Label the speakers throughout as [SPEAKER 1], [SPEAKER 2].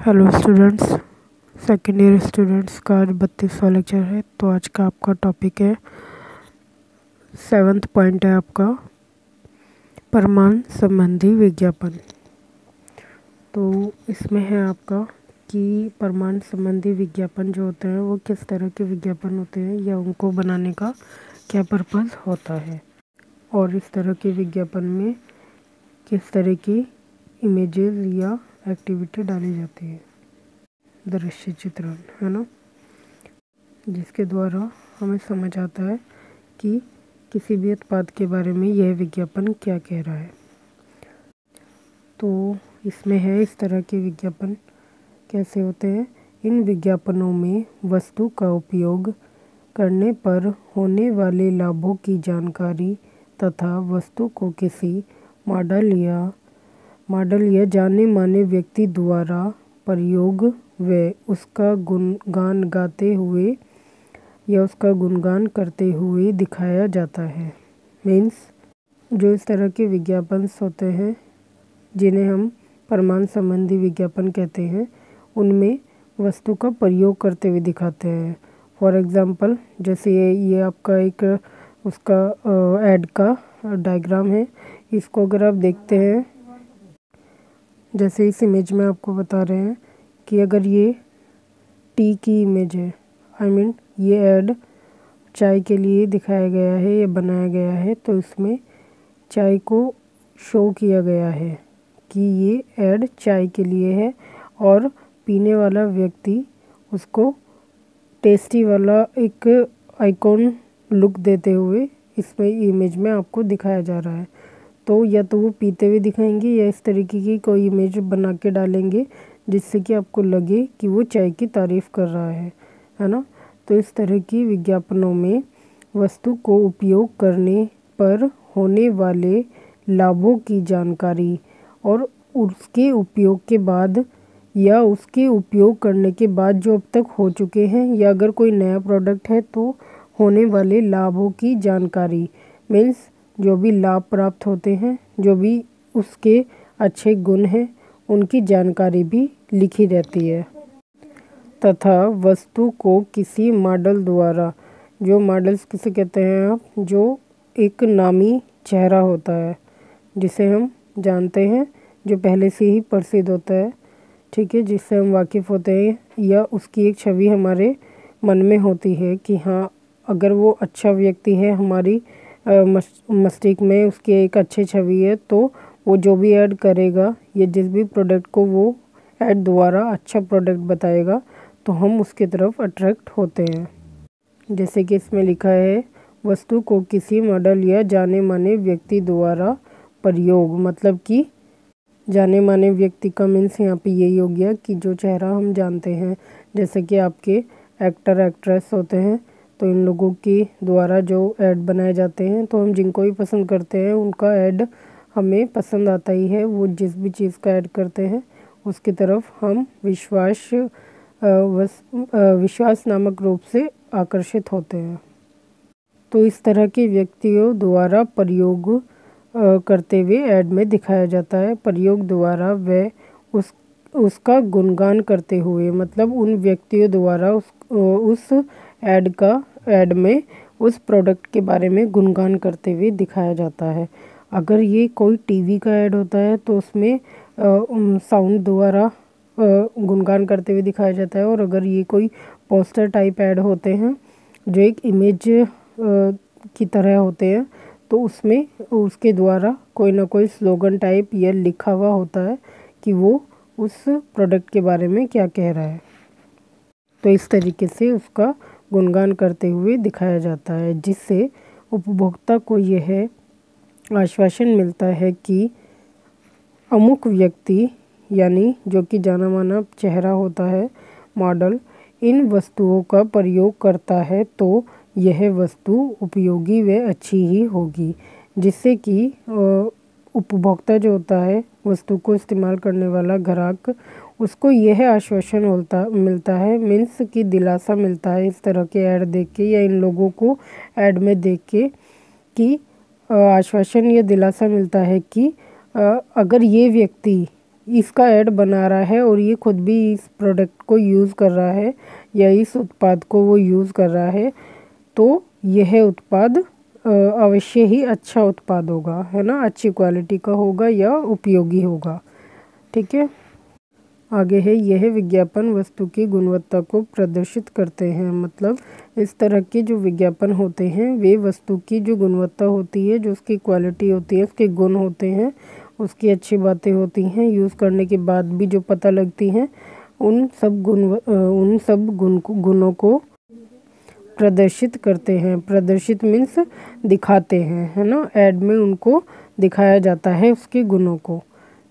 [SPEAKER 1] Hello students, second year students का आज 32वां lecture है। तो आज का आपका टॉपिक है, 7th पॉइंट है आपका प्रमाण संबंधी विज्ञापन। तो इसमें है आपका कि प्रमाण संबंधी विज्ञापन जो होते हैं वो किस तरह के विज्ञापन होते हैं या उनको बनाने का क्या पर्पज़ होता है, और इस तरह के विज्ञापन में किस तरह की इमेजेस या एक्टिविटी डाली जाती है, दृश्य चित्रण, है ना, जिसके द्वारा हमें समझ आता है कि किसी भी उत्पाद के बारे में यह विज्ञापन क्या कह रहा है। तो इसमें है इस तरह के विज्ञापन कैसे होते हैं। इन विज्ञापनों में वस्तु का उपयोग करने पर होने वाले लाभों की जानकारी तथा वस्तु को किसी मॉडल या जाने माने व्यक्ति द्वारा प्रयोग व उसका गुणगान गाते हुए या उसका गुणगान करते हुए दिखाया जाता है। मीन्स जो इस तरह के विज्ञापन होते हैं जिन्हें हम प्रमाण संबंधी विज्ञापन कहते हैं, उनमें वस्तु का प्रयोग करते हुए दिखाते हैं। फॉर एग्ज़ाम्पल, जैसे ये आपका एक उसका ऐड का डायग्राम है। इसको अगर आप देखते हैं, जैसे इस इमेज में आपको बता रहे हैं कि अगर ये टी की इमेज है, ये ऐड चाय के लिए दिखाया गया है या बनाया गया है, तो इसमें चाय को शो किया गया है कि ये ऐड चाय के लिए है, और पीने वाला व्यक्ति उसको टेस्टी वाला एक आइकॉन लुक देते हुए इसमें इमेज में आपको दिखाया जा रहा है। तो या तो वो पीते हुए दिखाएंगे या इस तरीके की कोई इमेज बना के डालेंगे जिससे कि आपको लगे कि वो चाय की तारीफ़ कर रहा है ना। तो इस तरह की विज्ञापनों में वस्तु को उपयोग करने पर होने वाले लाभों की जानकारी और उसके उपयोग के बाद या उसके उपयोग करने के बाद जो अब तक हो चुके हैं, या अगर कोई नया प्रोडक्ट है तो होने वाले लाभों की जानकारी, मीन्स जो भी लाभ प्राप्त होते हैं, जो भी उसके अच्छे गुण हैं, उनकी जानकारी भी लिखी रहती है। तथा वस्तु को किसी मॉडल द्वारा, जो मॉडल्स किसे कहते हैं आप, जो एक नामी चेहरा होता है जिसे हम जानते हैं, जो पहले से ही प्रसिद्ध होता है, ठीक है, जिससे हम वाकिफ़ होते हैं, या उसकी एक छवि हमारे मन में होती है कि हाँ, अगर वो अच्छा व्यक्ति है, हमारी मस्तिष्क में उसकी एक अच्छी छवि है, तो वो जो भी ऐड करेगा या जिस भी प्रोडक्ट को वो ऐड द्वारा अच्छा प्रोडक्ट बताएगा तो हम उसकी तरफ अट्रैक्ट होते हैं। जैसे कि इसमें लिखा है, वस्तु को किसी मॉडल या जाने माने व्यक्ति द्वारा प्रयोग, मतलब कि जाने माने व्यक्ति का मीन्स यहाँ पे यही हो गया कि जो चेहरा हम जानते हैं, जैसे कि आपके एक्टर एक्ट्रेस होते हैं, तो इन लोगों के द्वारा जो ऐड बनाए जाते हैं, तो हम जिनको भी पसंद करते हैं उनका ऐड हमें पसंद आता ही है। वो जिस भी चीज़ का ऐड करते हैं उसकी तरफ हम विश्वास नामक रूप से आकर्षित होते हैं। तो इस तरह के व्यक्तियों द्वारा प्रयोग करते हुए ऐड में दिखाया जाता है। प्रयोग द्वारा व उसका गुणगान करते हुए, मतलब उन व्यक्तियों द्वारा उस ऐड में उस प्रोडक्ट के बारे में गुणगान करते हुए दिखाया जाता है। अगर ये कोई टीवी का ऐड होता है तो उसमें साउंड द्वारा गुणगान करते हुए दिखाया जाता है, और अगर ये कोई पोस्टर टाइप ऐड होते हैं जो एक इमेज की तरह होते हैं, तो उसमें उसके द्वारा कोई ना कोई स्लोगन टाइप या लिखा हुआ होता है कि वो उस प्रोडक्ट के बारे में क्या कह रहा है। तो इस तरीके से उसका गुणगान करते हुए दिखाया जाता है, जिससे उपभोक्ता को यह आश्वासन मिलता है कि अमुक व्यक्ति, यानी जो कि जाना माना चेहरा होता है, मॉडल, इन वस्तुओं का प्रयोग करता है तो यह वस्तु उपयोगी व अच्छी ही होगी, जिससे कि उपभोक्ता जो होता है, वस्तु को इस्तेमाल करने वाला ग्राहक, उसको यह आश्वासन मिलता है, मीन्स कि दिलासा मिलता है इस तरह के ऐड देख के या इन लोगों को ऐड में देख के, कि आश्वासन या दिलासा मिलता है कि अगर ये व्यक्ति इसका ऐड बना रहा है और ये खुद भी इस प्रोडक्ट को यूज़ कर रहा है या इस उत्पाद को वो यूज़ कर रहा है, तो यह उत्पाद अवश्य ही अच्छा उत्पाद होगा, है ना, अच्छी क्वालिटी का होगा या उपयोगी होगा। ठीक है। आगे है, यह विज्ञापन वस्तु की गुणवत्ता को प्रदर्शित करते हैं। मतलब इस तरह के जो विज्ञापन होते हैं वे वस्तु की जो गुणवत्ता होती है, जो उसकी क्वालिटी होती है, उसके गुण होते हैं, उसकी अच्छी बातें होती हैं, यूज़ करने के बाद भी जो पता लगती हैं, उन सब गुणों को प्रदर्शित करते हैं। प्रदर्शित मीन्स दिखाते हैं, है ना, ऐड में उनको दिखाया जाता है उसके गुणों को।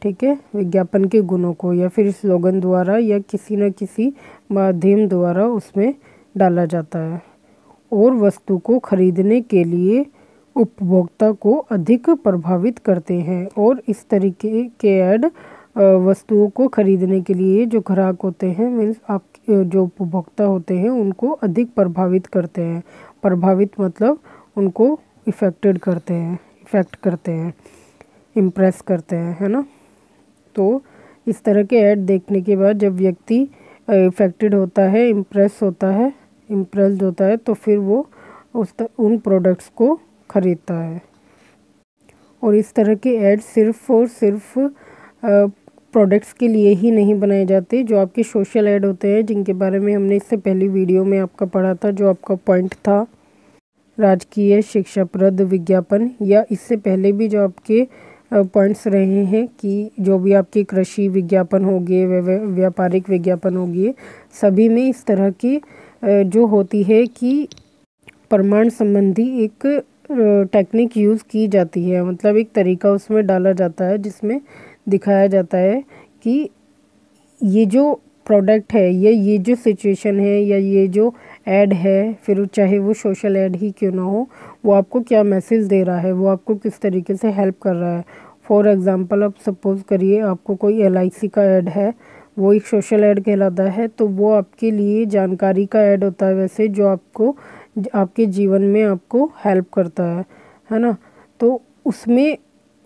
[SPEAKER 1] ठीक है, विज्ञापन के गुणों को या फिर स्लोगन द्वारा या किसी न किसी माध्यम द्वारा उसमें डाला जाता है और वस्तु को खरीदने के लिए उपभोक्ता को अधिक प्रभावित करते हैं। और इस तरीके के ऐड वस्तुओं को खरीदने के लिए जो ग्राहक होते हैं मीन्स आप जो उपभोक्ता होते हैं उनको अधिक प्रभावित करते हैं। प्रभावित मतलब उनको इफ़ेक्ट करते हैं, इम्प्रेस करते हैं, है ना। तो इस तरह के ऐड देखने के बाद जब व्यक्ति इफ़ेक्टेड होता है, इम्प्रेस्ड होता है तो फिर वो उन प्रोडक्ट्स को खरीदता है। और इस तरह के ऐड सिर्फ और सिर्फ प्रोडक्ट्स के लिए ही नहीं बनाए जाते। जो आपके सोशल ऐड होते हैं, जिनके बारे में हमने इससे पहली वीडियो में आपका पढ़ा था, जो आपका पॉइंट था राजकीय शिक्षाप्रद विज्ञापन, या इससे पहले भी जो आपके पॉइंट्स रहे हैं कि जो भी आपके कृषि विज्ञापन हो गए, व्यापारिक विज्ञापन हो गए, सभी में इस तरह की जो होती है कि प्रमाण संबंधी एक टेक्निक यूज़ की जाती है। मतलब एक तरीका उसमें डाला जाता है जिसमें दिखाया जाता है कि ये जो प्रोडक्ट है या ये जो सिचुएशन है या ये जो ऐड है, फिर चाहे वो सोशल ऐड ही क्यों ना हो, वो आपको क्या मैसेज दे रहा है, वो आपको किस तरीके से हेल्प कर रहा है। फॉर एग्ज़ाम्पल आप सपोज़ करिए आपको कोई LIC का ऐड है, वो एक सोशल ऐड कहलाता है, तो वो आपके लिए जानकारी का ऐड होता है वैसे, जो आपको आपके जीवन में आपको हेल्प करता है ना। तो उसमें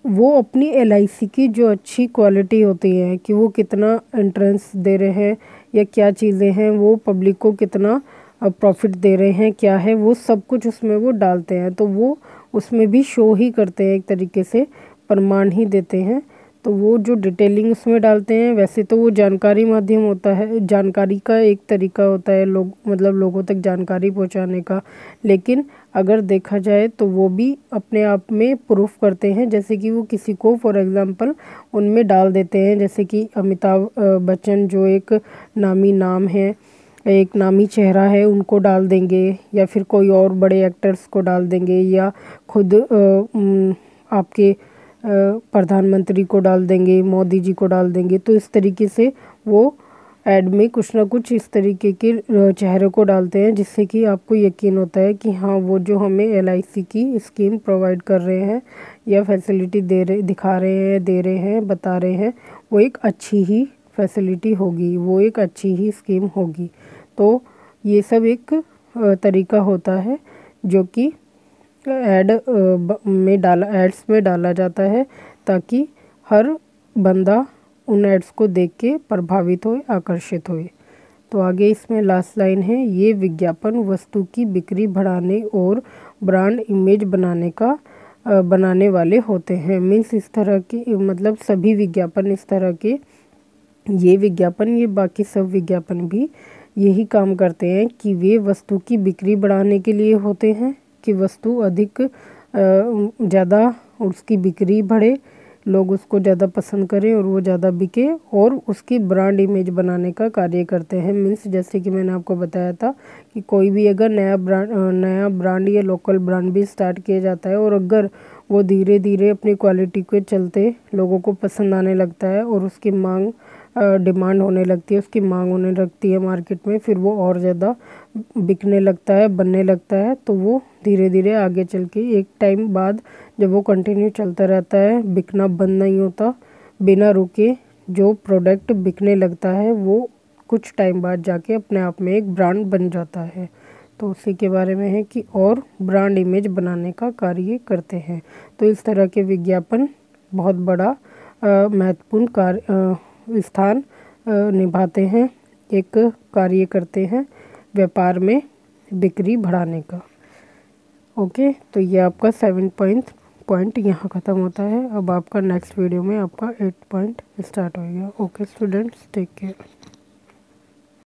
[SPEAKER 1] वो अपनी LIC की जो अच्छी क्वालिटी होती है कि वो कितना एंट्रेंस दे रहे हैं या क्या चीज़ें हैं, वो पब्लिक को कितना प्रॉफिट दे रहे हैं, क्या है, वो सब कुछ उसमें वो डालते हैं। तो वो उसमें भी शो ही करते हैं, एक तरीके से प्रमाण ही देते हैं। तो वो जो डिटेलिंग उसमें डालते हैं, वैसे तो वो जानकारी माध्यम होता है, जानकारी का एक तरीका होता है लोगों तक जानकारी पहुंचाने का, लेकिन अगर देखा जाए तो वो भी अपने आप में प्रूफ करते हैं। जैसे कि वो किसी को फॉर एग्ज़ाम्पल उनमें डाल देते हैं, जैसे कि अमिताभ बच्चन जो एक नामी नाम है, एक नामी चेहरा है, उनको डाल देंगे, या फिर कोई और बड़े एक्टर्स को डाल देंगे, या खुद आपके प्रधानमंत्री को डाल देंगे, मोदी जी को डाल देंगे। तो इस तरीके से वो ऐड में कुछ ना कुछ इस तरीके के चेहरे को डालते हैं, जिससे कि आपको यकीन होता है कि हाँ, वो जो हमें LIC की स्कीम प्रोवाइड कर रहे हैं या फैसिलिटी दिखा रहे हैं, दे रहे हैं, बता रहे हैं, वो एक अच्छी ही फैसिलिटी होगी, वो एक अच्छी ही स्कीम होगी। तो ये सब एक तरीका होता है जो कि एड्स में डाला जाता है, ताकि हर बंदा उन एड्स को देख के प्रभावित होए, आकर्षित होए। तो आगे इसमें लास्ट लाइन है, ये विज्ञापन वस्तु की बिक्री बढ़ाने और ब्रांड इमेज बनाने वाले होते हैं। मीन्स इस तरह के मतलब सभी विज्ञापन इस तरह के, ये बाकी सब विज्ञापन भी यही काम करते हैं कि वे वस्तु की बिक्री बढ़ाने के लिए होते हैं, कि वस्तु अधिक ज़्यादा उसकी बिक्री बढ़े, लोग उसको ज़्यादा पसंद करें और वो ज़्यादा बिके, और उसकी ब्रांड इमेज बनाने का कार्य करते हैं। मीन्स जैसे कि मैंने आपको बताया था कि कोई भी अगर नया ब्रांड या लोकल ब्रांड भी स्टार्ट किया जाता है, और अगर वो धीरे धीरे अपनी क्वालिटी के चलते लोगों को पसंद आने लगता है और उसकी डिमांड होने लगती है, उसकी मांग होने लगती है मार्केट में, फिर वो और ज़्यादा बिकने लगता है, बनने लगता है, तो वो धीरे धीरे आगे चल के एक टाइम बाद जब वो कंटिन्यू चलता रहता है, बिकना बंद नहीं होता, बिना रुके जो प्रोडक्ट बिकने लगता है वो कुछ टाइम बाद जाके अपने आप में एक ब्रांड बन जाता है। तो उसी के बारे में है कि और ब्रांड इमेज बनाने का कार्य करते हैं। तो इस तरह के विज्ञापन बहुत बड़ा महत्वपूर्ण स्थान निभाते हैं, एक कार्य करते हैं व्यापार में बिक्री बढ़ाने का। ओके, तो ये आपका 7 पॉइंट यहाँ ख़त्म होता है। अब आपका नेक्स्ट वीडियो में आपका 8 पॉइंट स्टार्ट होएगा। Okay students, take care.